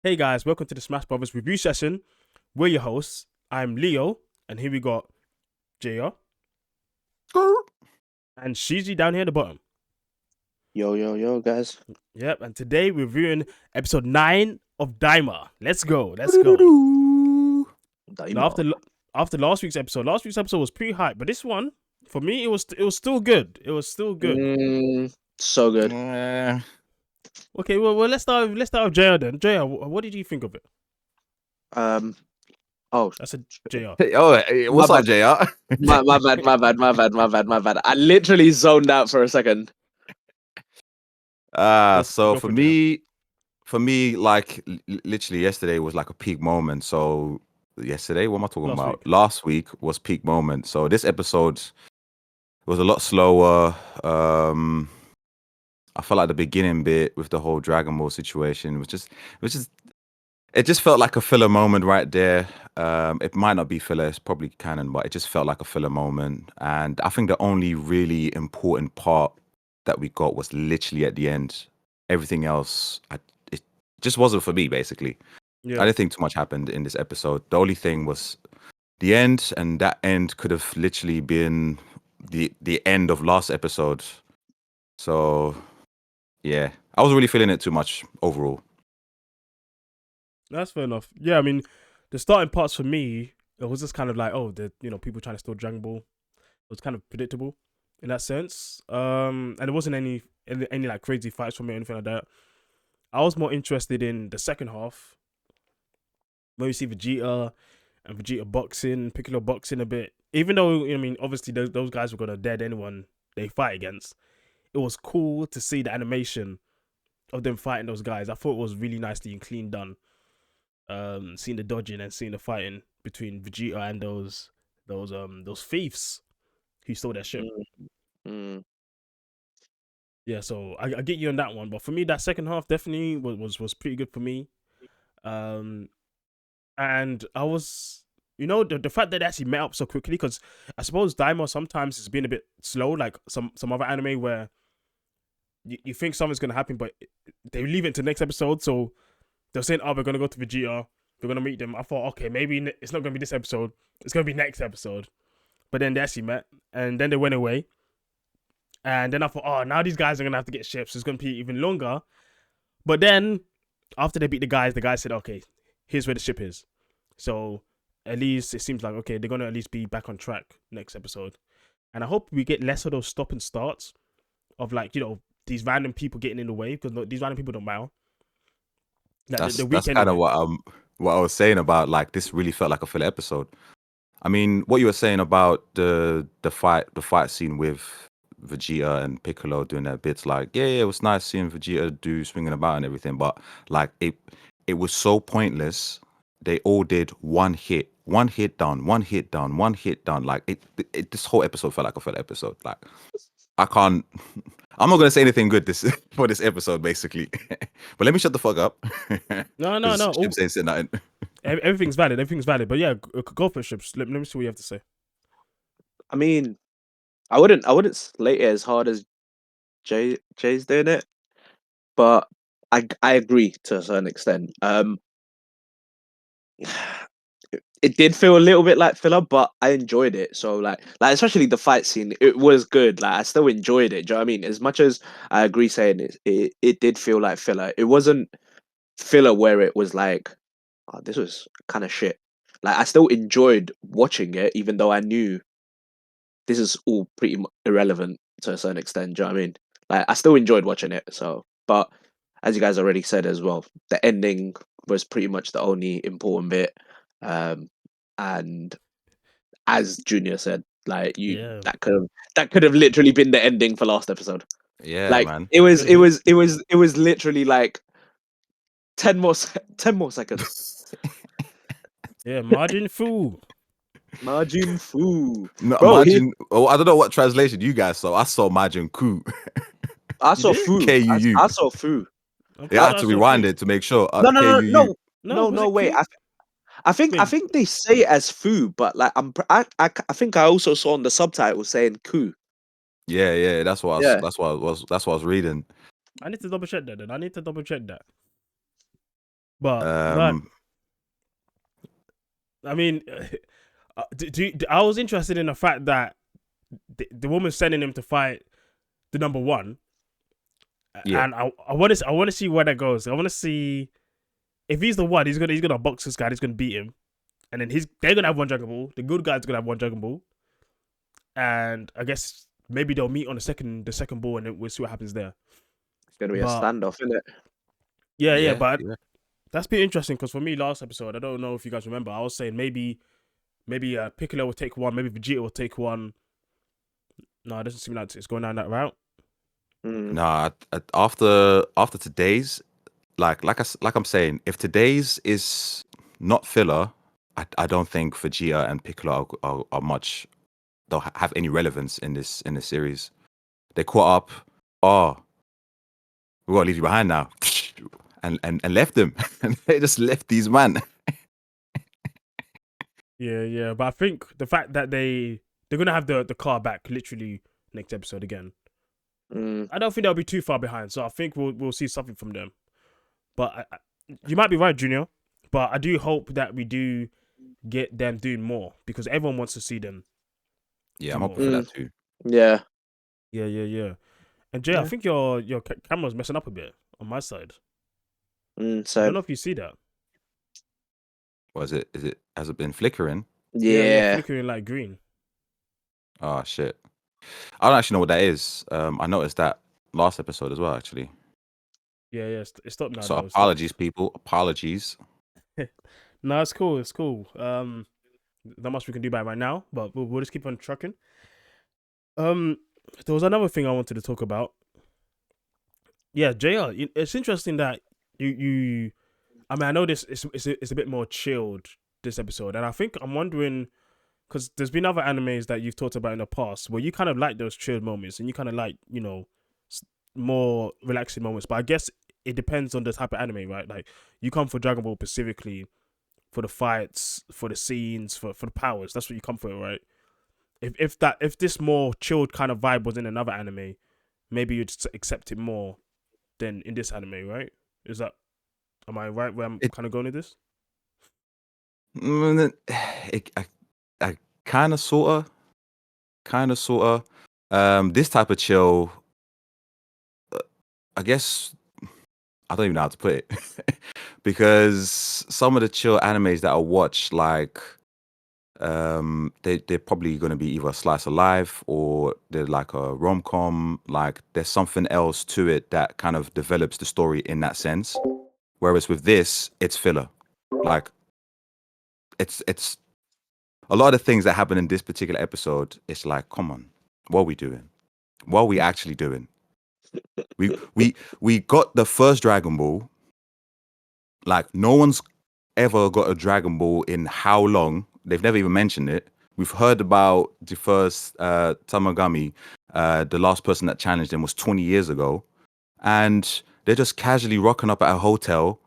Hey guys, welcome to the Smash Brothers review session. We're your hosts. I'm Leo, and here we got JR and Shiji down here at the bottom. Yo, guys. Yep, and today we're reviewing episode 9 of Daima. Let's go. Now, Daima. after last week's episode was pretty hype, but this one, for me, it was still good. It was still good. So good. Okay, well let's start with JR then. JR, what did you think of it? Oh, That's a JR. Hey, what's My up, JR? my bad. I literally zoned out for a second. So Go for for it, me, like literally yesterday was like a peak moment. So yesterday, what am I talking Last about? week. Last week was peak moment. So this episode was a lot slower. I felt like the beginning bit with the whole Dragon Ball situation it just felt like a filler moment right there. It might not be filler, it's probably canon, but it just felt like a filler moment. And I think the only really important part that we got was literally at the end. Everything else, it just wasn't for me, basically. Yeah. I didn't think too much happened in this episode. The only thing was the end, and that end could have literally been the end of last episode. So, yeah, I wasn't really feeling it too much overall. That's fair enough. Yeah, I mean, the starting parts for me, it was just kind of like, people trying to steal Dragon Ball. It was kind of predictable in that sense. And there wasn't any like crazy fights from it or anything like that. I was more interested in the second half, where you see Vegeta and Vegeta boxing, Piccolo boxing a bit. Even though, I mean, obviously those guys were gonna dead anyone they fight against. It was cool to see the animation of them fighting those guys. I thought it was really nicely and clean done. Seeing the dodging and seeing the fighting between Vegeta and those thieves who stole their ship. Yeah, so I get you on that one, but for me, that second half definitely was pretty good for me. And I was, the fact that they actually met up so quickly, because I suppose Daima sometimes has been a bit slow, like some other anime where you think something's gonna happen, but they leave it to next episode. So they're saying, "Oh, we're gonna go to Vegeta. We're gonna meet them." I thought, okay, maybe it's not gonna be this episode. It's gonna be next episode. But then they actually met, and then they went away. And then I thought, oh, now these guys are gonna have to get ships. It's gonna be even longer. But then after they beat the guys said, "Okay, here's where the ship is." So at least it seems like, okay, they're gonna at least be back on track next episode. And I hope we get less of those stop and starts of, like, these random people getting in the way, because these random people don't matter. Like That's kind of what I was saying about, like, this really felt like a filler episode. I mean, what you were saying about the fight scene with Vegeta and Piccolo doing their bits, like, yeah, it was nice seeing Vegeta do swinging about and everything, but like it was so pointless. They all did one hit down, one hit down, one hit down. Like it this whole episode felt like a filler episode. Like I can't. I'm not gonna say anything good this for this episode, basically. But let me shut the fuck up. No. Shibz ain't saying nothing. Everything's valid. But yeah, go for it, Shibz. Let me see what you have to say. I mean, I wouldn't slate it as hard as Jay's doing it, but I agree to a certain extent. It did feel a little bit like filler, but I enjoyed it. So like especially the fight scene, it was good. Like I still enjoyed it. Do you know what I mean? As much as I agree saying it did feel like filler. It wasn't filler where it was like, oh, this was kind of shit. Like I still enjoyed watching it, even though I knew this is all pretty irrelevant to a certain extent. Do you know what I mean? Like I still enjoyed watching it. So, but as you guys already said as well, the ending was pretty much the only important bit. And as Junior said, like Yeah. that could have literally been the ending for last episode. Yeah, Like man. it was literally like 10 more seconds. Yeah, Majin Fu. Majin Fu. No, Bro, Majin. Oh, I don't know what translation you guys saw. I saw Majin Ku. I saw You did? Fu. K-U-U. I saw Fu. Yeah, I had to rewind it to make sure. No, no, no, K-U-U. no, No, was it wait. Ku? I Wait, think they say it as Fu, but like I think I also saw on the subtitle saying Ku. Yeah. That's what Yeah. I was reading. I need to double check that then. But no, Um, I mean, I was interested in the fact that the woman sending him to fight the number one, yeah, and I want to see where that goes. I want to see if he's the one, he's gonna box this guy, he's gonna beat him, and then they're gonna have one Dragon Ball. The good guy's gonna have one Dragon Ball, and I guess maybe they'll meet on the second ball, and then we'll see what happens there. It's gonna be a But standoff, isn't it? yeah, yeah, but yeah. that's been interesting because for me, last episode, I don't know if you guys remember, I was saying maybe Piccolo will take one, maybe Vegeta will take one. No, it doesn't seem like it's going down that route. Mm. Nah, after today's, like I'm saying, if today's is not filler, I don't think Vegeta and Piccolo are much. Don't have any relevance in this series. They caught up. Oh, we gotta leave you behind now, and left them. And they just left these man. Yeah, but I think the fact that they're gonna have the car back literally next episode again. Mm. I don't think they'll be too far behind, so I think we'll see something from them. But you might be right, Junior. But I do hope that we do get them doing more because everyone wants to see them. Yeah, do I'm more. hoping for that too. Yeah. Yeah. And Jay, I Yeah. think your camera's messing up a bit on my side. I don't So know if you see that. Was it? Has it been flickering? yeah. flickering like green. Oh shit! I don't actually know what that is. I noticed that last episode as well, actually. Yeah, it's stopped now. So though. apologies, people. Apologies. No, it's cool. Not much we can do about it right now, but we'll just keep on trucking. There was another thing I wanted to talk about. Yeah, JR, it's interesting that you. I mean, I know this it's a bit more chilled this episode, and I think I'm wondering because there's been other animes that you've talked about in the past where you kind of like those chilled moments and you kind of like more relaxing moments. But I guess it depends on the type of anime, right? Like you come for Dragon Ball specifically for the fights, for the scenes, for the powers. That's what you come for, right? If this more chilled kind of vibe was in another anime, maybe you'd accept it more than in this anime, right? Am I right where I'm kind of going with this? I kind of, sorta. This type of chill, I guess. I don't even know how to put it because some of the chill animes that I watch, like, they're probably going to be either a slice of life or they're like a rom-com. Like, there's something else to it that kind of develops the story in that sense. Whereas with this, it's filler. Like, it's a lot of the things that happen in this particular episode. It's like, come on, what are we doing? What are we actually doing? We got the first Dragon Ball. Like, no one's ever got a Dragon Ball in how long? They've never even mentioned it. We've heard about the first Tamagami. The last person that challenged him was 20 years ago. And they're just casually rocking up at a hotel.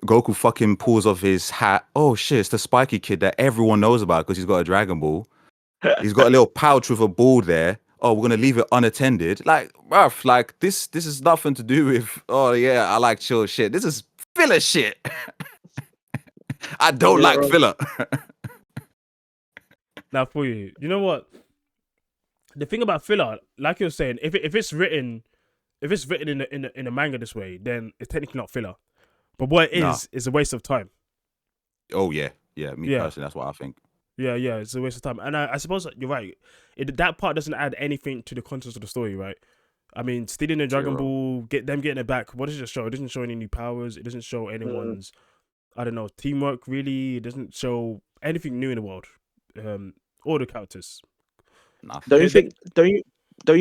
Goku fucking pulls off his hat. Oh shit, it's the spiky kid that everyone knows about because he's got a Dragon Ball. He's got a little pouch with a ball there. Oh, we're gonna leave it unattended. Like, bruv, like this is nothing to do with, oh yeah, I like chill shit. This is filler shit. I don't like filler. Now for you know what? The thing about filler, like you're saying, if it's written in the manga this way, then it's technically not filler. But what it is a waste of time. Oh yeah, me personally, that's what I think. Yeah, it's a waste of time. And I suppose you're right. That part doesn't add anything to the context of the story, right? I mean, stealing the Dragon Ball, getting it back. What does it show? It doesn't show any new powers. It doesn't show anyone's, I don't know, teamwork. Really, it doesn't show anything new in the world. All the characters. Don't you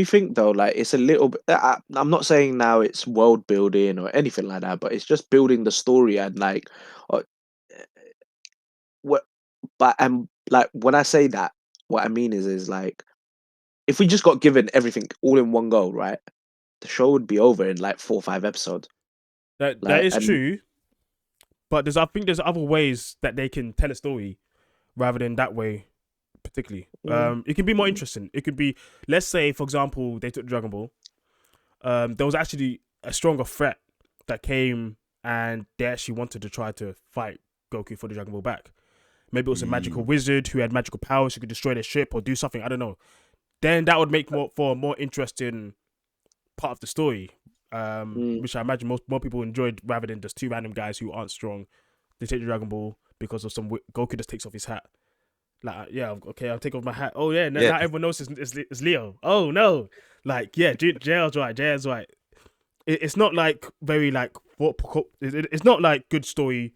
think though? Like, it's a little bit. I'm not saying now it's world building or anything like that, but it's just building the story and like, what. But like when I say that, what I mean is like, if we just got given everything all in one go, right? The show would be over in like 4 or 5 episodes. That is true, but I think there's other ways that they can tell a story rather than that way, particularly. It can be more interesting. It could be, let's say, for example, they took Dragon Ball. There was actually a stronger threat that came and they actually wanted to try to fight Goku for the Dragon Ball back. Maybe it was a magical wizard who had magical powers who could destroy their ship or do something. I don't know. Then that would make for a more interesting part of the story, which I imagine more people enjoyed rather than just two random guys who aren't strong. They take the Dragon Ball because of some Goku just takes off his hat. Like, yeah, okay, I'll take off my hat. Oh yeah, now everyone knows it's Leo. Oh no, like yeah, JL's right. JL's right. It's not like very like it's not like good story.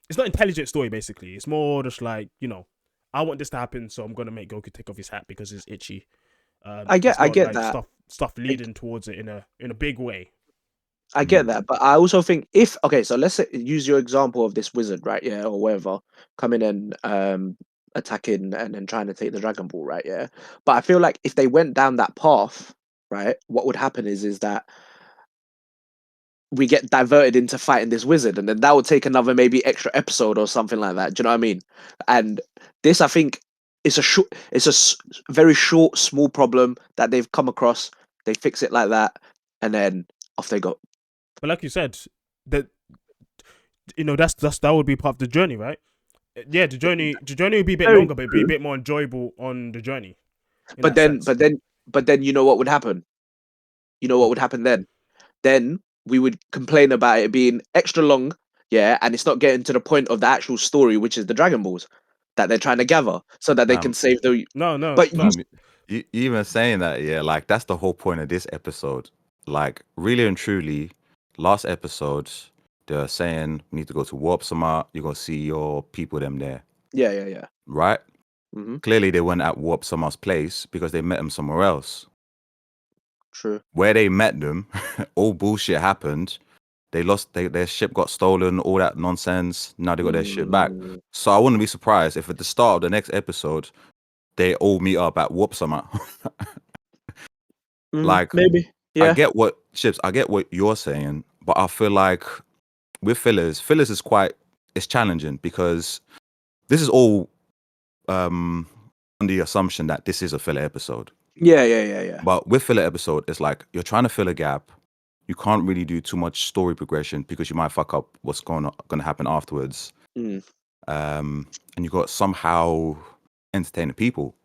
It's not intelligent story basically. It's more just like, you know, I want this to happen, so I'm gonna make Goku take off his hat because it's itchy. I get like that. stuff leading towards it in a big way. I get that, but I also think if so let's say, use your example of this wizard, right? Yeah, or whatever, coming and attacking and then trying to take the Dragon Ball, right? Yeah, but I feel like if they went down that path, right, what would happen is that we get diverted into fighting this wizard, and then that would take another maybe extra episode or something like that. Do you know what I mean? And this, I think, it's very short, small problem that they've come across. They fix it like that, and then off they go. But like you said, that that would be part of the journey, right? Yeah, the journey would be a bit Very longer, but it'd be a bit more enjoyable on the journey. But then, you know what would happen? You know what would happen then? Then we would complain about it being extra long, yeah, and it's not getting to the point of the actual story, which is the Dragon Balls that they're trying to gather, so that they can save the. No, But fam. You even saying that, yeah, like that's the whole point of this episode. Like, really and truly, last episode, they're saying we need to go to Warp Summit. You're gonna see your people them there, yeah. right? Mm-hmm. Clearly, they weren't at Warp Summit's place because they met them somewhere else. True. Where they met them, all bullshit happened. They lost their ship, got stolen, all that nonsense. Now they got their shit back. So I wouldn't be surprised if at the start of the next episode, they all meet up at Warp Summit. Like, maybe, yeah. I get what Shibz, I get what you're saying, but I feel like with fillers is it's challenging because this is all on the assumption that this is a filler episode. Yeah. But with filler episode, it's like you're trying to fill a gap. You can't really do too much story progression because you might fuck up what's going to happen afterwards. And you got somehow entertaining people.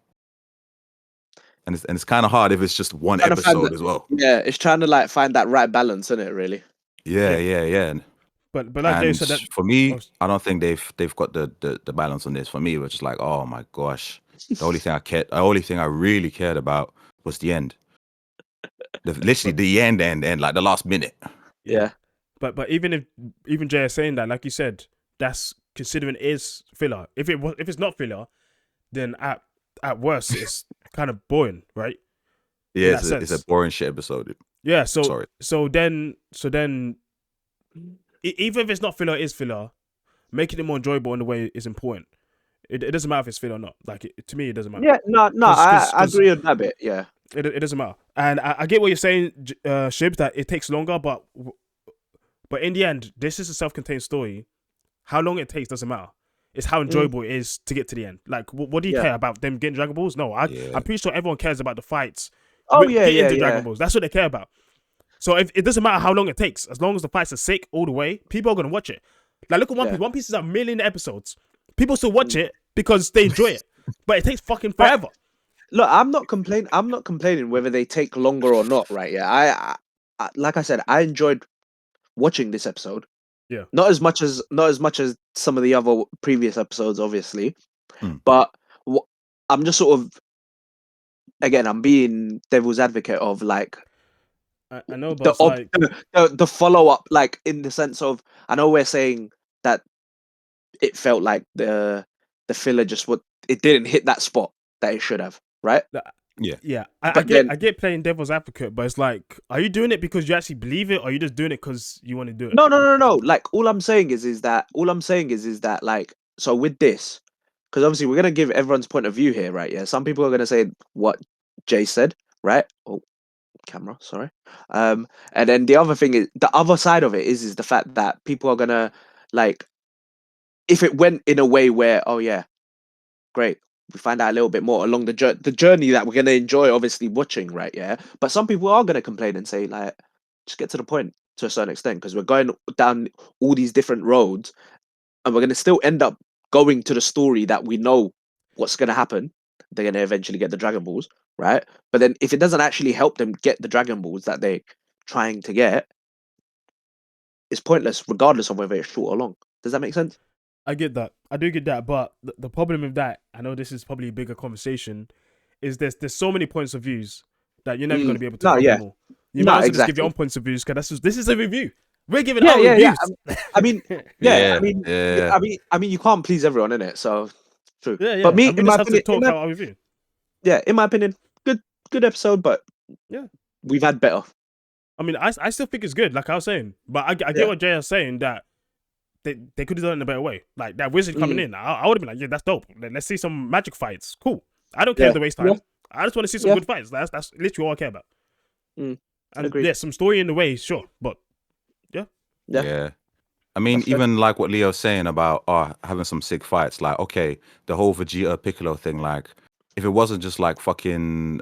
And it's kind of hard if it's just one episode as well. Yeah, it's trying to like find that right balance, isn't it? Really. Yeah. But like Dave said, that for me, I don't think they've got the balance on this. For me, it was just like, oh my gosh, the only thing I really cared about was the end. Literally the end, like the last minute. Yeah. But even Jay is saying that, like you said, that's considering it is filler. If it's not filler, then at worst it's kind of boring, right? Yeah, it's a boring shit episode. Yeah. So then even if it's not filler, it is filler. Making it more enjoyable in the way is important. It doesn't matter if it's filler or not. Like to me, it doesn't matter. Yeah, no, I agree with that bit. Yeah, it doesn't matter. And I get what you're saying, Shibz, that it takes longer, but in the end, this is a self-contained story. How long it takes doesn't matter. It's how enjoyable it is to get to the end. Like, what do you care about them getting Dragon Balls? No, I'm pretty sure everyone cares about the fights. Getting the Dragon Balls. That's what they care about. So if it doesn't matter how long it takes, as long as the fights are sick all the way, people are gonna watch it. Like, look at One Piece. One Piece is a million episodes. People still watch it because they enjoy it, but it takes fucking forever. Look, I'm not complaining whether they take longer or not. Right? Yeah, I like I said, I enjoyed watching this episode. Yeah. Not as much as some of the other previous episodes, obviously, but I'm just sort of, again, I'm being devil's advocate of like. I know, but the follow up, like in the sense of, I know we're saying that it felt like the filler it didn't hit that spot that it should have, right? Yeah. I get playing devil's advocate, but it's like, are you doing it because you actually believe it, or are you just doing it because you want to do it? No. Like, all I'm saying is that like, so with this, because obviously we're gonna give everyone's point of view here, right? Yeah, some people are gonna say what Jay said, right? Oh, camera, sorry. And then the other thing is, the other side of it is the fact that people are gonna, like, if it went in a way where, oh yeah, great, we find out a little bit more along the journey that we're gonna enjoy, obviously watching, right? Yeah, but some people are gonna complain and say, like, just get to the point. to a certain extent because we're going down all these different roads, and we're going to still end up going to the story that we know what's going to happen. They're going to eventually get the Dragon Balls, right? But then if it doesn't actually help them get the Dragon Balls that they're trying to get, it's pointless, regardless of whether it's short or long. Does that make sense? I get that. I do get that. But the problem with that, I know this is probably a bigger conversation, is there's so many points of views that you're never going to be able to No, cover yeah. them all. You No, might as well just give exactly. your own points of views because this is a review. We're giving Yeah, our yeah, yeah. reviews. I mean, Yeah, I mean, yeah. I mean, you can't please everyone in it, so true. Yeah, But me, and we in just my have to opinion, talk out our review. in my opinion, good episode, but Yeah. we've had better. I mean, I still think it's good, like I was saying. But I get Yeah. what Jay is saying, that they could have done it in a better way. Like that wizard coming in, I would have been like, yeah, that's dope. Let's see some magic fights. Cool. I don't care Yeah. if they waste time. Yeah. I just want to see some Yeah. good fights. That's literally all I care about. And Agreed. yeah, some story in the way, sure. But Yeah. I mean, That's fair. even like what Leo's saying about having some sick fights, like, okay, the whole Vegeta Piccolo thing, like, if it wasn't just like fucking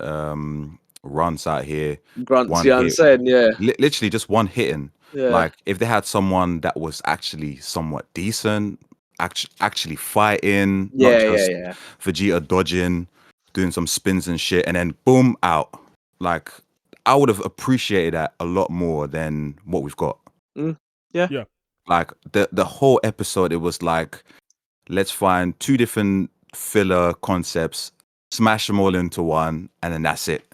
runs out here, Grunts, one you know what I'm hit, saying? Yeah. literally just one hitting. Yeah. Like, if they had someone that was actually somewhat decent, actually fighting, not Yeah, just yeah. Vegeta dodging, doing some spins and shit, and then boom, out. Like, I would have appreciated that a lot more than what we've got. yeah. Like the whole episode, it was like, let's find two different filler concepts, smash them all into one, and then that's it.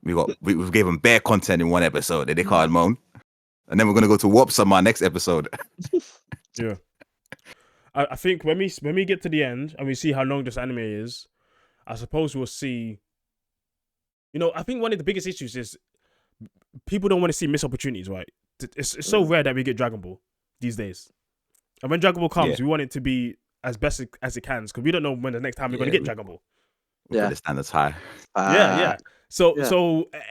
We've gave them bare content in one episode that they can't moan, and then we're gonna go to Warp Summer next episode. Yeah. I think when we get to the end and we see how long this anime is, I suppose we'll see. You know, I think one of the biggest issues is people don't want to see missed opportunities, right? It's so rare that we get Dragon Ball these days. And when Dragon Ball comes, we want it to be as best as it can, because we don't know when the next time we're going to get Dragon Ball. We'll put the standards high. Yeah. So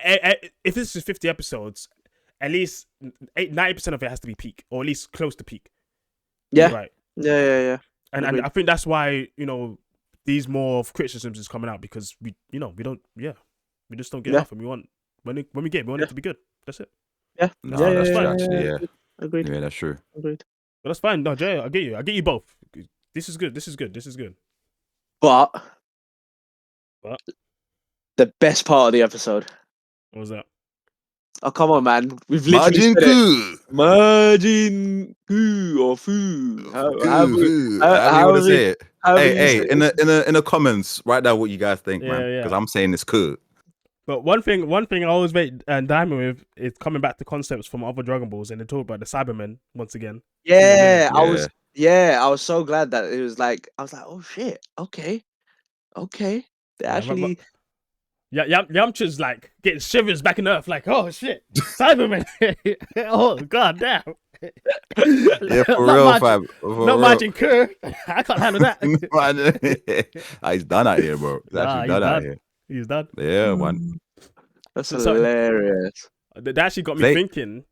if this is 50 episodes, at least 90% of it has to be peak, or at least close to peak. Yeah. Right. Yeah. And I think that's why, you know, these more of criticisms is coming out, because we just don't get enough, and we want when we get it, we want it to be good. That's it. Yeah. No, that's true, actually. Yeah. Agreed. Yeah, that's true. Agreed. But that's fine. No, Jay, I get you both. This is good. But What? the best part of the episode. What was that? Oh, come on, man. We've literally Majin said it. Ku. Majin Ku or Fu. However you want to say it. Hey, in the comments, write down what you guys think, man. Because I'm saying it's cool. But one thing I always make Daima with is coming back to concepts from other Dragon Balls, and they talk about the Cybermen once again. Yeah, I was so glad that it was like, I was like, oh shit, okay. They actually. Yamcha's like getting shivers back in Earth, like, oh shit, Cybermen. Oh god damn. Yeah, for real, fam. Not Majin Kur. I can't handle that. He's done out here, bro. He's actually done out here. He's done. Yeah, man. That's hilarious. That actually got me thinking.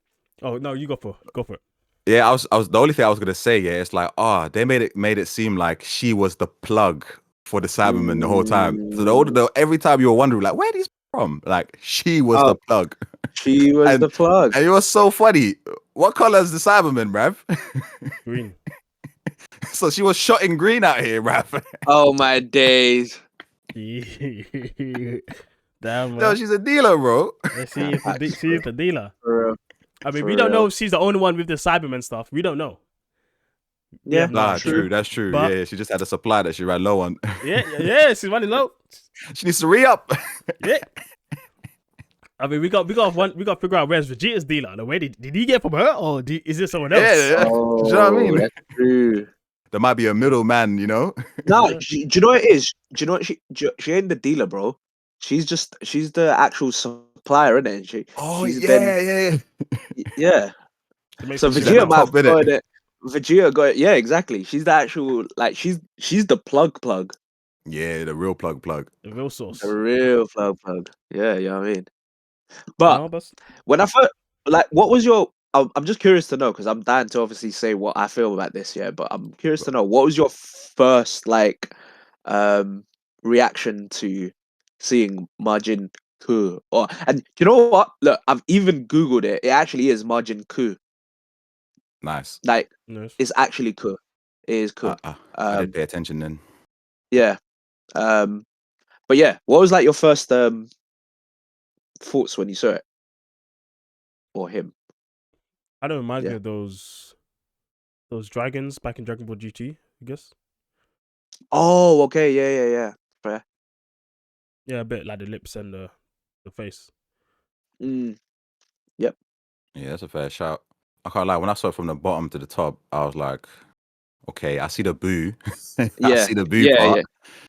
Oh no, you go for it. Yeah, I was the only thing I was gonna say. Yeah, it's like, they made it seem like she was the plug for the Cybermen the whole time. So every time you were wondering, like, where are these from? Like, she was the plug. She was the plug. And it was so funny. What color is the Cyberman, bruv? Green. So she was shot in green out here, bruv. Oh my days. Damn, no, she's a dealer, bro. She is the dealer. I mean, For we don't real. know if she's the only one with the Cyberman stuff. We don't know. Yeah, Nah, true. That's true. But- yeah, she just had a supply that she ran low on. Yeah, she's running low. She needs to re-up. Yeah. I mean, we got to figure out where's Vegeta's dealer. The way did he get from her, or is it someone else? Yeah. Oh, Do you know what I mean? That's true. There might be a middleman, you know? No, do you know what it is? Do you know what she ain't the dealer, bro. She's the actual supplier, isn't it? Yeah. So Vegeta might have got it. Vegeta got it. Yeah, exactly. She's the actual, like, she's the plug. Yeah, the real plug. The real source. The real plug. Yeah, you know what I mean? But when I first, like, what was your? I'm just curious to know, because I'm dying to obviously say what I feel about this. Yeah, but I'm curious to know, what was your first reaction to seeing Majin Ku. Or and you know what? Look, I've even Googled it. It actually is Majin Ku. Nice. Like Nice. it's actually Ku. It is Ku. I did Um, pay attention then. yeah. Um, but yeah, what was like your first thoughts when you saw it or him? I don't remind me Yeah. of those dragons back in Dragon Ball GT, I guess. Oh, okay. Yeah. Fair. Yeah, a bit like the lips and the face. Mm, yep. Yeah, that's a fair shout. I can't lie. When I saw it from the bottom to the top, I was like, okay, I see the boo. I Yeah. see the boo Yeah. part. Yeah.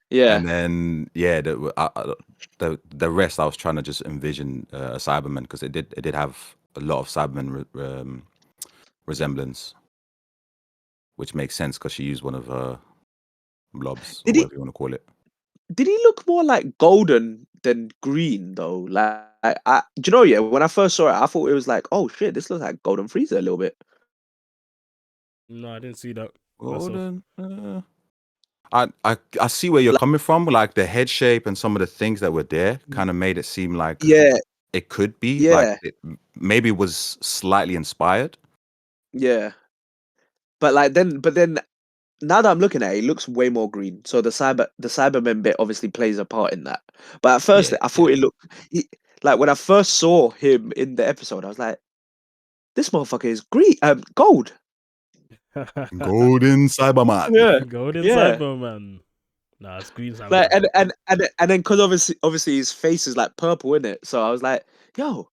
Yeah. And then, yeah, the rest, I was trying to just envision a Cyberman because it did have a lot of Cyberman resemblance, which makes sense because she used one of her blobs or Did he? whatever you want to call it. Did he look more like golden than green though? Like, do you know? Yeah, when I first saw it, I thought it was like, oh shit, this looks like Golden Freezer a little bit. No, I didn't see that myself. Golden. I see where you're Like, coming from. Like the head shape and some of the things that were there kind of made it seem like yeah, it could be like yeah, maybe was slightly inspired. yeah. But then, now that I'm looking at it, it looks way more green. So the Cyberman bit obviously plays a part in that. But at first, Yeah, I thought it looked like when I first saw him in the episode, I was like, this motherfucker is green, gold. Golden Cyberman. Yeah, Golden yeah. Cyberman. Nah, it's green Like Cyberman. and then because obviously his face is like purple in it, so I was like, yo,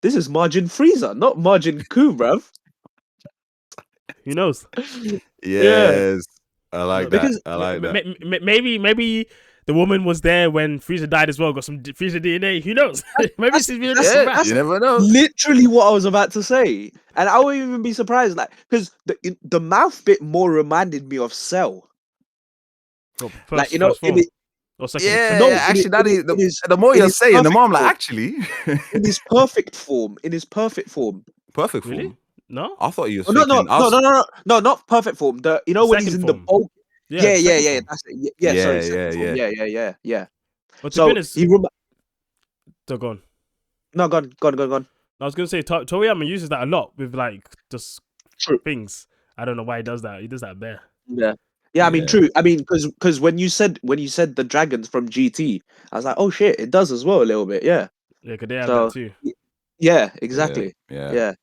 this is Margin Freezer, not Margin Ku, bruv. Who knows? Yeah, Yes, I like that. because I like that. Maybe the woman was there when Frieza died as well. Got some Frieza DNA. Who knows? Maybe she's been that's some Yeah, rat. you that's never know. literally what I was about to say, and I wouldn't even be surprised, like because the mouth bit more reminded me of Cell, Well, like first in form it, or second Yeah, no, yeah. Actually, that is the more in you're his saying, the perfect more I'm like, form, actually, in his perfect form. perfect really? form. No, I thought you was Oh, no, thinking. no, no, no, no, no, no, not perfect form. The the when he's second in the form. bulk. Yeah, Yeah, the yeah, second yeah. form. That's it. Yeah, sorry, Yeah, second yeah, form. yeah. Yeah. But to be So honest, so go on. no, gone. I was gonna say Toriyama uses that a lot with like just True. things. I don't know why he does that. He does that bare. Yeah. Yeah, I mean, Yeah. true. I mean, because when you said the dragons from GT, I was like, oh shit, it does as well a little bit. Yeah. Yeah, could they have that So too? yeah, Yeah, exactly. yeah, Yeah,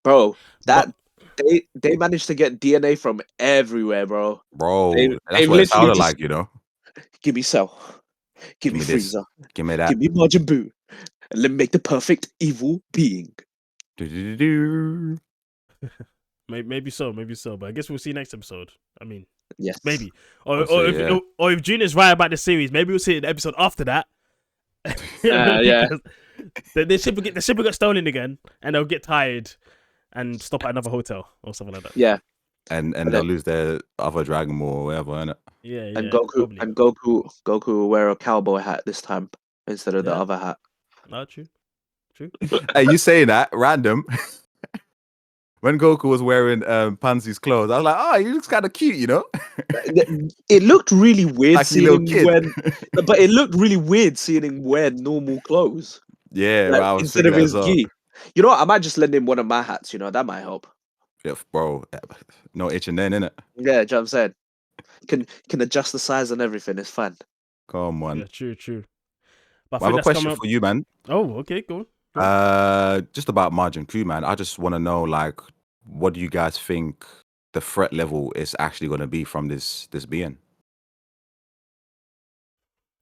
bro. But That they managed to get DNA from everywhere, bro. bro. That's They've what it literally sounded just like, you know. give me Cell, give Give me me this. Freezer, Give me that. give me Majin Buu, and let me make the perfect evil being. Do-do-do-do. maybe so, maybe so. But I guess we'll see next episode. I mean, Yes. maybe, I'll say, yeah. or if June is right about the series, maybe we'll see it in the episode after that. Yeah. Because the ship will get stolen again, and they'll get tired and stop at another hotel or something like that. Yeah. And And they'll lose their other Dragon Ball or whatever, innit? Yeah, probably. Goku will wear a cowboy hat this time instead of the Yeah, other hat. no, true. Hey, you saying that random? When Goku was wearing Pansy's clothes, I was like, oh, he looks kind of cute, you know, It looked really weird like a seeing little him kid. but it looked really weird seeing him wear normal clothes, Yeah, like I was instead thinking of that as his well. gi. You know what? I might just lend him one of my hats. You know that might help. Yeah, bro, no itching then, innit? Yeah, do you know what I'm saying? Can adjust the size and everything. It's fine. Come on. Yeah, true. But I I have think a that's coming question up. for you, man. Oh, okay, go on. Just about Margin Q, man. I just want to know, like, what do you guys think the threat level is actually going to be from this being?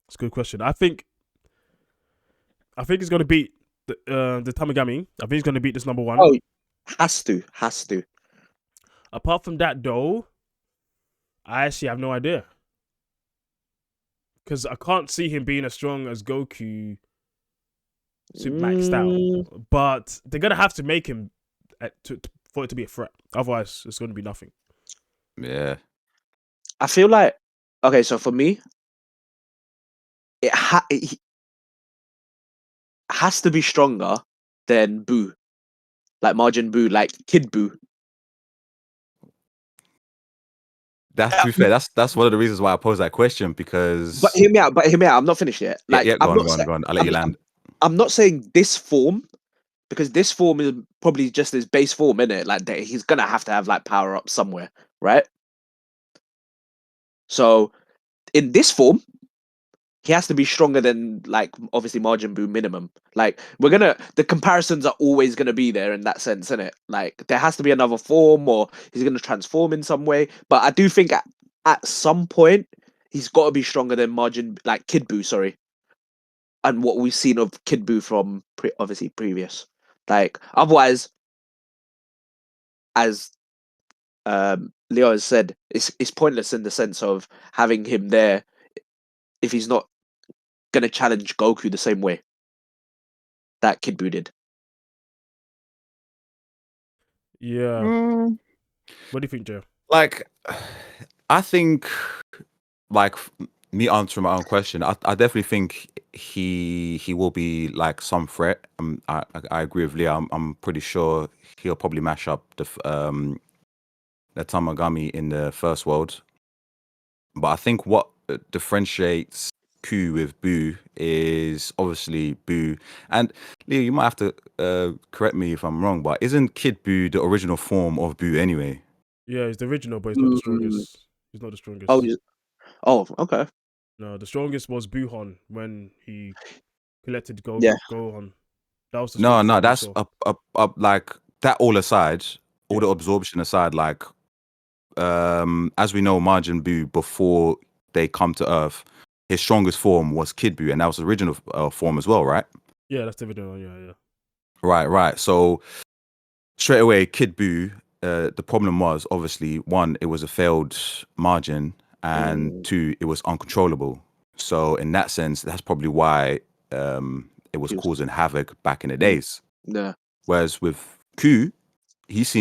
It's a good question. I think it's gonna beat the Tamagami. I think it's gonna beat this number one. Oh, has to. Apart from that, though, I actually have no idea because I can't see him being as strong as Goku, super maxed out. Mm, But they're gonna have to make him for it to be a threat. Otherwise, it's gonna be nothing. Yeah. I feel like okay. So for me, it has to be stronger than Boo, like Margin Boo, like Kid Boo. to be fair, that's one of the reasons why I posed that question, because But hear me out. I'm not finished yet. yeah, Like, yeah, go on, go on, go on. I'll let you land. I'm not saying this form, because this form is probably just his base form, isn't it? Like, he's gonna have to have like power up somewhere, right? So in this form, he has to be stronger than, like, obviously Majin Buu minimum. Like, the comparisons are always gonna be there in that sense, isn't it? Like, there has to be another form, or he's gonna transform in some way. But I do think at some point he's got to be stronger than Majin, like Kid Buu, sorry, and what we've seen of Kid Buu from obviously previous. Like, otherwise, as Leo has said, it's pointless in the sense of having him there if he's not gonna challenge Goku the same way that Kid Buu did. Yeah. Mm, What do you think, Joe? like, I think, like, me answering my own question, I definitely think he will be like some threat. I agree with Leah. I'm pretty sure he'll probably mash up the Tamagami in the first world. But I think what differentiates Ku with Boo is obviously Boo. And Leo, you might have to correct me if I'm wrong, but isn't Kid Boo the original form of Boo anyway? Yeah, he's the original, but he's not the Mm. strongest. He's not the Oh, strongest. okay. No, the strongest was Buhon when he collected Yeah. Gohan. That was the No, strongest no, form we that's saw. up like that all aside, all Yeah. the absorption aside, like as we know, Majin Buu before they come to Earth, his strongest form was Kid Buu, and that was the original form as well, right? Yeah, that's the video. Yeah. Right, right. So straight away, Kid Buu, the problem was obviously one, it was a failed margin, and Mm. two, it was uncontrollable. So in that sense, that's probably why it was He was. causing havoc back in the Mm. days. Yeah. Whereas with Q, his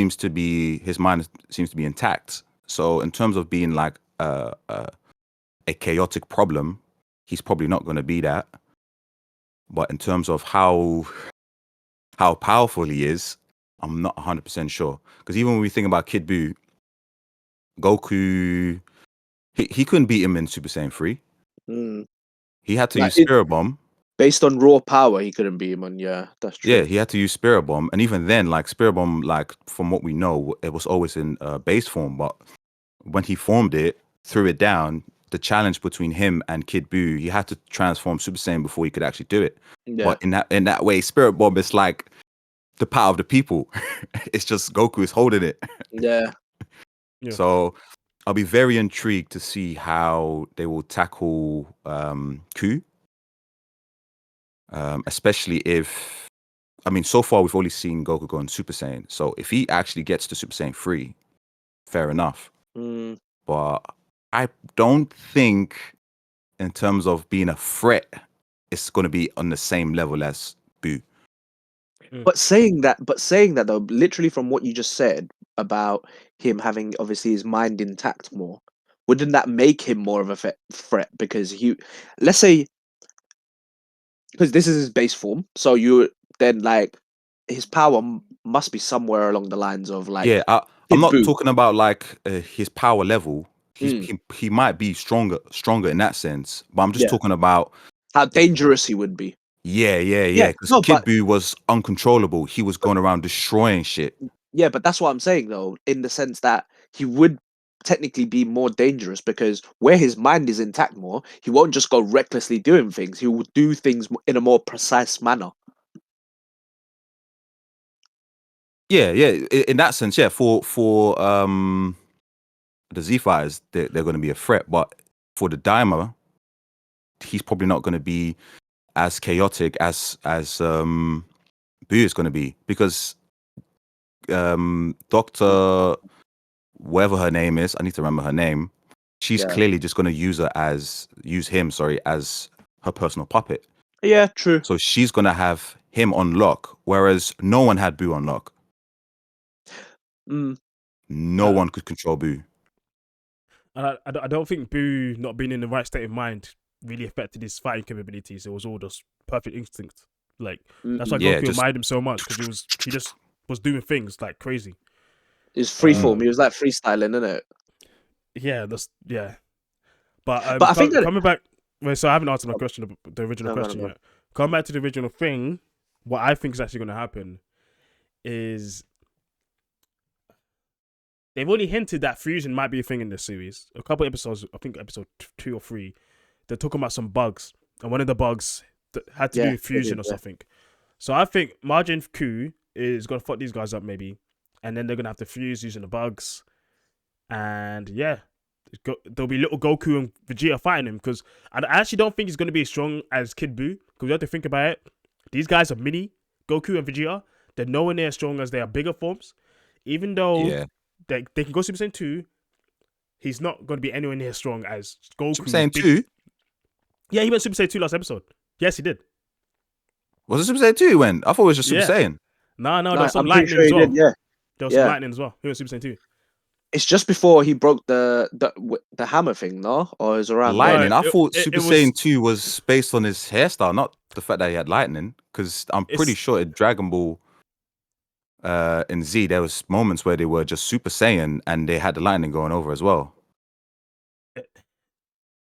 mind seems to be intact. So in terms of being like a chaotic problem, he's probably not going to be that. But in terms of how powerful he is, I'm not 100% sure. Because even when we think about Kid Buu, Goku, he couldn't beat him in Super Saiyan 3. Mm. He had to Like, use Spirit Bomb. based on raw power, he couldn't beat him on. Yeah, that's Yeah, true. he had to use Spirit Bomb. And even then, like Spirit Bomb, like from what we know, it was always in base form. But when he formed it, threw it down, the challenge between him and Kid Buu, he had to transform Super Saiyan before he could actually do it. Yeah. But in that way, Spirit Bomb is like the power of the people. It's just Goku is holding it. Yeah. Yeah. So I'll be very intrigued to see how they will tackle Ku, especially if, I mean, so far we've only seen Goku go on Super Saiyan. So if he actually gets to Super Saiyan 3, fair enough. Mm. But I don't think, in terms of being a threat, it's going to be on the same level as Boo. But saying that though, literally from what you just said about him having obviously his mind intact more, wouldn't that make him more of a threat? Because let's say, because this is his base form, so you then, like, his power must be somewhere along the lines of like Yeah, I'm Kid not Buu. talking about like his power level. Mm. He might be stronger in that sense. But I'm just Yeah, talking about, how dangerous he would be. yeah. Yeah, Because no, Kid but Buu was uncontrollable. He was going around destroying shit. yeah, but that's what I'm saying though, in the sense that he would technically be more dangerous because where his mind is intact more, he won't just go recklessly doing things. He will do things in a more precise manner. Yeah. In that sense, yeah. For the Z fighters, they're going to be a threat. But for the Daima, he's probably not going to be as chaotic as Boo is going to be, because Doctor, whatever her name is, I need to remember her name. She's Yeah. clearly just going to use him, sorry, as her personal puppet. Yeah, true. So she's going to have him on lock, whereas no one had Boo on lock. Mm. No one could control Boo. And I don't think Boo not being in the right state of mind really affected his fighting capabilities. It was all just perfect instinct. Like, that's why Mm-mm. Yeah, Goku just admired him so much, because he just was doing things like crazy. It's freeform. mm, He was like freestyling, isn't it? yeah. But But I think that coming back, wait, so I haven't answered my question, the original no, no, question no. yet. Coming back to the original thing, what I think is actually going to happen is they've already hinted that fusion might be a thing in this series. A couple episodes, I think episode 2 or 3, they're talking about some bugs, and one of the bugs had to do with fusion or something. So I think Majin Ku is going to fuck these guys up maybe, and then they're going to have to fuse using the bugs, and yeah. There'll be little Goku and Vegeta fighting him because I actually don't think he's going to be as strong as Kid Buu because you have to think about it. These guys are mini Goku and Vegeta. They're nowhere near as strong as their bigger forms. Even though they can go Super Saiyan 2, he's not going to be anywhere near as strong as Goku. Super Saiyan 2? Yeah, he went Super Saiyan 2 last episode. Yes, he did. Was it Super Saiyan 2 he went? I thought it was just Super Saiyan. No, there was some lightning as well. There was some lightning as well. He went Super Saiyan 2. It's just before he broke the hammer thing, no? Or is around lightning? No, I thought Super Saiyan 2 was based on his hairstyle, not the fact that he had lightning. Because I'm pretty sure in Dragon Ball in Z, there was moments where they were just Super Saiyan and they had the lightning going over as well.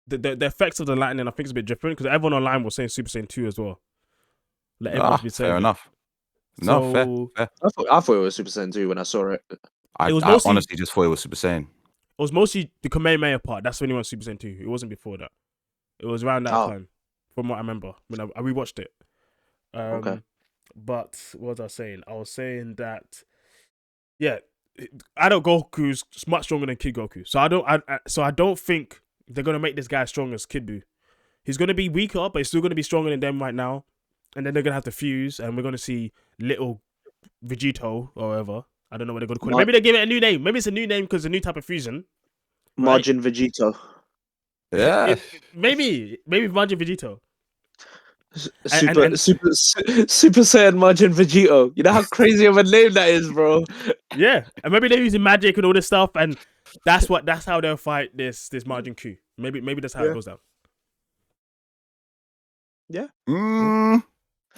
The effects of the lightning, I think, is a bit different because everyone online was saying Super Saiyan 2 as well. Like everyone's been saying fair enough. So, no, fair. I thought it was Super Saiyan 2 when I saw it. I honestly just thought it was Super Saiyan. It was mostly the Kamehameha part. That's when he went Super Saiyan 2. It wasn't before that. It was around that time, from what I remember when I rewatched it. Okay. But what was I saying? I was saying that, yeah, adult Goku's much stronger than Kid Goku. So I don't think they're gonna make this guy as strong as Kid Buu. He's gonna be weaker, but he's still gonna be stronger than them right now. And then they're gonna have to fuse, and we're gonna see little Vegito or whatever. I don't know what they're gonna call it. Maybe they give it a new name. Maybe it's a new name because it's a new type of fusion. Majin Vegito. Yeah. Maybe Majin Vegito. Super Saiyan Majin Vegito. You know how crazy of a name that is, bro. Yeah, and maybe they're using magic and all this stuff, and that's how they'll fight this Majin Ku. Maybe that's how it goes down. Yeah.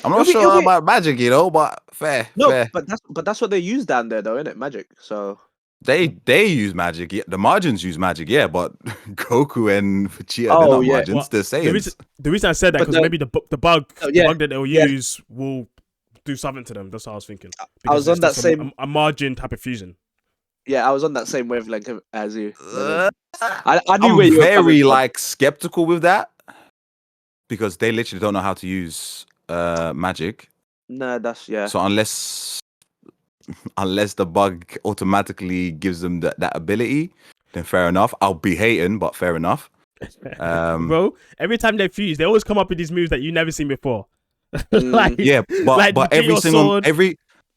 I'm not sure about magic, but fair. But that's what they use down there, though, isn't it? Magic. So they use magic. Yeah, the Majins use magic. Yeah, but Goku and Vegeta, they're not Majins. They're Saiyans. The reason I said that because maybe the bug that they'll use will do something to them. That's what I was thinking. I was on that same a margin type of fusion. Yeah, I was on that same wavelength as you. I knew I'm where you were very skeptical with that because they literally don't know how to use magic. No, that's So unless the bug automatically gives them that ability, then fair enough. I'll be hating, but fair enough. Bro, every time they fuse, they always come up with these moves that you never seen before. But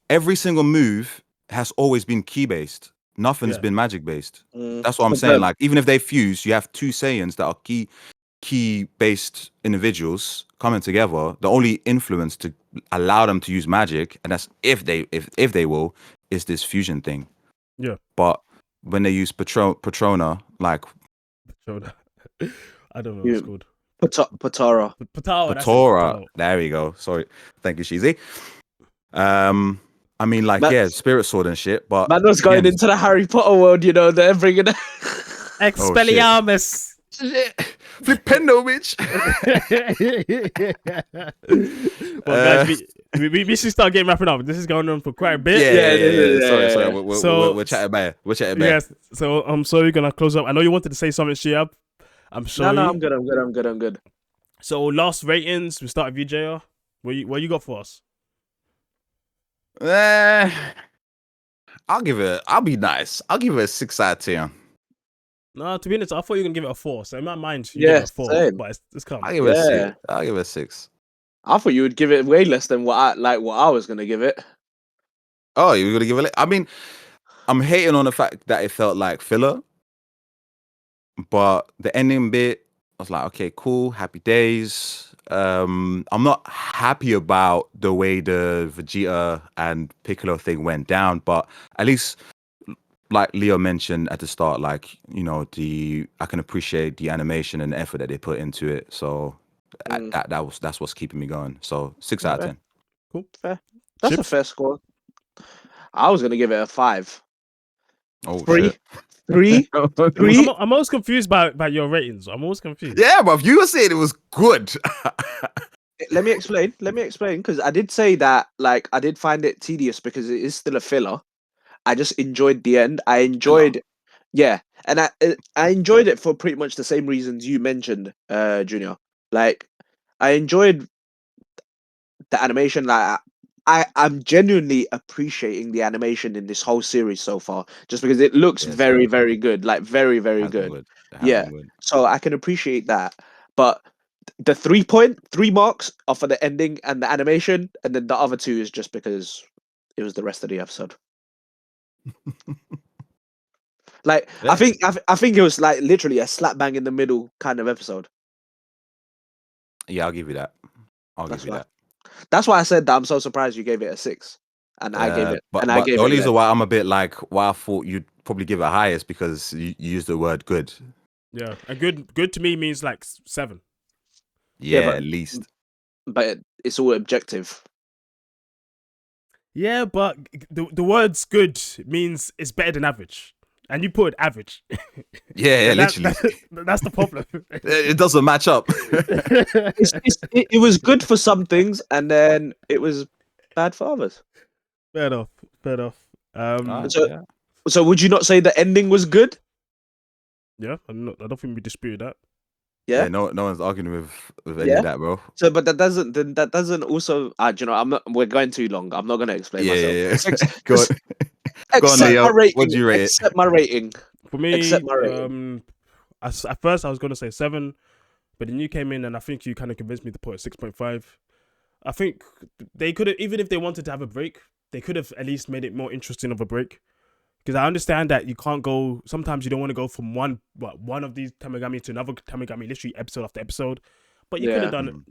every single move has always been key based. Nothing's been magic based. That's what I'm saying. Like even if they fuse, you have two Saiyans that are key based individuals coming together. The only influence to allow them to use magic, and that's if they will, is this fusion thing. Yeah. But when they use Patrona, like I don't know what it's called. Patora. There we go. Sorry. Thank you, Sheezy. I mean, Spirit Sword and shit, but man was going into the Harry Potter world, they're bringing Expelliarmus. Flipendo, bitch. Well, guys, we should start wrapping up. This is going on for quite a bit. Yeah. Sorry. We're chatting back. Yes. So I'm sorry, we're gonna close up. I know you wanted to say something, Shiab. I'm sorry. No, I'm good. So last ratings, we start with you, JR. What you got for us? I'll be nice. I'll give it a 6 out of 10. No, to be honest, I thought you were gonna give it a 4. So in my mind, you give it a 4. Same. But it's calm. I'll give it a 6. I'll give it a 6. I thought you would give it way less than what I was gonna give it. Oh, you were gonna give it? I mean, I'm hating on the fact that it felt like filler, but the ending bit, I was like, okay, cool, happy days. I'm not happy about the way the Vegeta and Piccolo thing went down, but at least, like Leo mentioned at the start, I can appreciate the animation and the effort that they put into it. So that's what's keeping me going. So 6 out of 10. Cool, fair. That's a fair score. I was gonna give it a 5. Oh, 3. Three. I'm always confused by your ratings. I'm always confused. Yeah, but if you were saying it was good. Let me explain. Because I did say that, like, I did find it tedious because it is still a filler. I just enjoyed the end. I enjoyed, yeah, and I enjoyed it for pretty much the same reasons you mentioned, Junior. Like, I enjoyed the animation. Like, I'm genuinely appreciating the animation in this whole series so far, just because it looks Yeah, very, very good. Like, very, very has been good. good. It has Yeah, been good. so I can appreciate that. But the 3 marks are for the ending and the animation, and then the other two is just because it was the rest of the episode. Like, Yeah. I think it was like literally a slap bang in the middle kind of episode. Yeah, I'll give you that. I'll That's give you why. that. That's why I said that I'm so surprised you gave it a 6, and I gave it But and I the gave it only less. reason why I'm a bit like why I thought you'd probably give it highest because you used the word good. Yeah, and good to me means like 7. Yeah, but at least. it's all objective. Yeah, but the words good means it's better than average, and you put average. Yeah, Then literally. that's the problem. It doesn't match up. It was good for some things, and then it was bad for others. Fair enough. Fair enough. So, Yeah. so would you not say the ending was good? Yeah, I don't think we disputed that. Yeah, Yeah, no one's arguing with any yeah. of that, bro. So, but that doesn't also. You know, I'm not. We're going too long. I'm not going to explain Yeah, myself. yeah, Just, yeah. Go on. just Go on, accept Leo. my What rating. do you rate it? Accept my rating. For me, Accept my rating. at first I was gonna say 7, but then you came in and I think you kind of convinced me to put a 6.5. I think they could have, even if they wanted to have a break, they could have at least made it more interesting of a break. Because I understand that you can't go. Sometimes you don't want to go from one of these Tamagami to another Tamagami, literally episode after episode. But you could have Yeah. done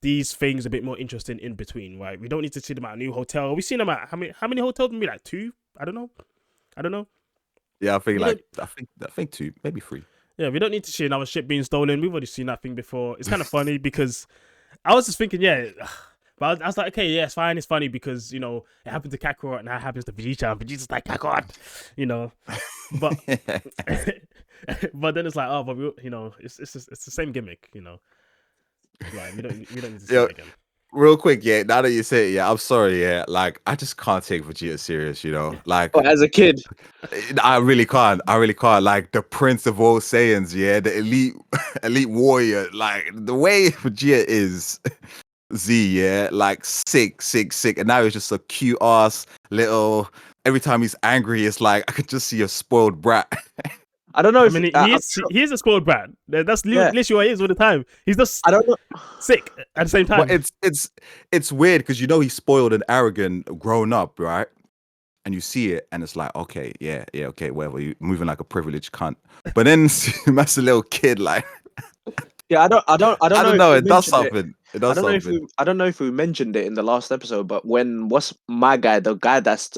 these things a bit more interesting in between, right? We don't need to see them at a new hotel. We've seen them at how many hotels? Maybe like 2. I don't know. Yeah, I think We like don't. I think 2, maybe 3. Yeah, we don't need to see another ship being stolen. We've already seen that thing before. It's kind of funny because I was just thinking, yeah. But I was like, okay, yeah, it's fine. It's funny because, you know, it happened to Kakarot and now it happens to Vegeta. And Vegeta's like, Kakarot, you know. But but then it's like, oh, but you know, it's the same gimmick, you know. Like, we don't need to see it again. Real quick, yeah. Now that you say it, yeah, I'm sorry, yeah. Like, I just can't take Vegeta serious, you know. Like, Oh, as a kid. I really can't. I really can't. Like the Prince of all Saiyans, yeah, the elite warrior. Like the way Vegeta is, Z, yeah, like sick, and now he's just a cute ass little. Every time he's angry, it's like I could just see a spoiled brat. I don't know I if mean, he is a spoiled brat. That's Yeah. literally what he is all the time. He's just I don't know. sick at the same time. But it's weird because you know he's spoiled and arrogant, grown up, right? And you see it, and it's like, okay, yeah, okay, whatever. You're moving like a privileged cunt. But then that's a little kid, like Yeah, I don't know. I don't If know. we It does mentioned something. It I does don't know if something. I don't know if we mentioned it in the last episode, but when what's my guy, the guy that's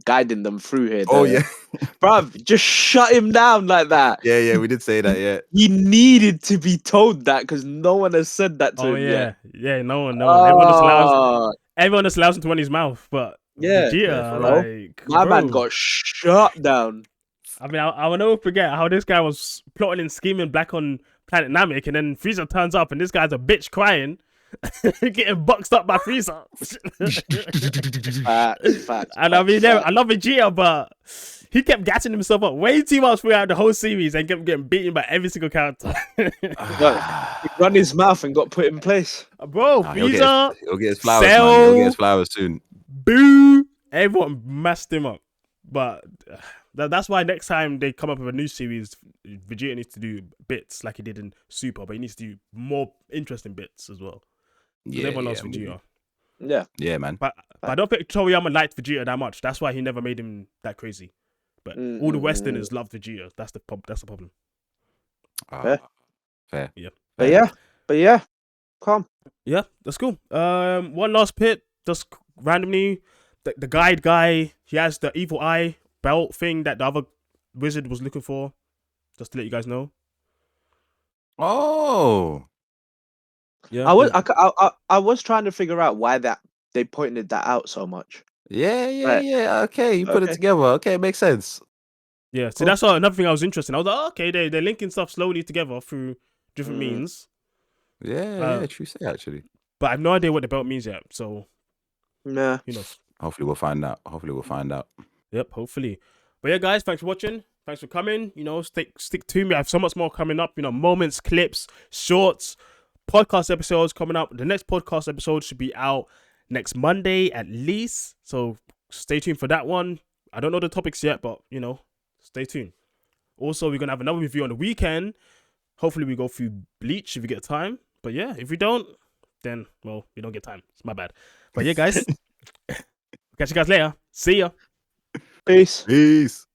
guiding them through here, Oh yeah, bruv, just shut him down like that. yeah. We did say that. Yeah. He needed to be told that because no one has said that to Oh him yet. yeah. No one. Oh, Everyone just allows him to run his mouth. But yeah, Yeah, for Vegeta, real. like, my man bro. got shut down. I mean, I will never forget how this guy was plotting and scheming black on Planet Namek, and then Frieza turns up, and this guy's a bitch crying, getting boxed up by Frieza. Facts. And I mean, I love Vegeta, but he kept gassing himself up way too much throughout the whole series and kept getting beaten by every single character. He run his mouth and got put in place. Bro, Nah, Frieza, he'll get his flowers, man. He'll get his Cell, flowers soon. Boo, everyone messed him up. But that's why next time they come up with a new series, Vegeta needs to do bits like he did in Super, but he needs to do more interesting bits as well. Because everyone loves Vegeta. Yeah, man. But I don't think Toriyama liked Vegeta that much. That's why he never made him that crazy. But all the Westerners love Vegeta. That's the problem. Fair. Yeah. But yeah, calm. Yeah, that's cool. One last pit, just randomly, the guide guy, he has the evil eye belt thing that the other wizard was looking for. Just to let you guys know. Oh. Yeah. I was trying to figure out why that they pointed that out so much. Yeah. Right. Okay, you put it Okay. together. Okay, it makes sense. Yeah, so Cool. that's another thing I was interested in. I was like, oh, okay, they're linking stuff slowly together through different means. Yeah, true say actually. But I have no idea what the belt means yet. So, Yeah. you know, Hopefully we'll find out. Hopefully we'll find out. yep, hopefully. But yeah, guys, thanks for watching. Thanks for coming. You know, stick to me. I have so much more coming up. You know, moments, clips, shorts, podcast episodes coming up. The next podcast episode should be out next Monday at least. So stay tuned for that one. I don't know the topics yet, but you know, stay tuned. Also, we're gonna have another review on the weekend. Hopefully, we go through Bleach if we get time. But yeah, if we don't, then well, we don't get time. It's my bad. But yeah, guys, catch you guys later. See ya. Peace. Peace.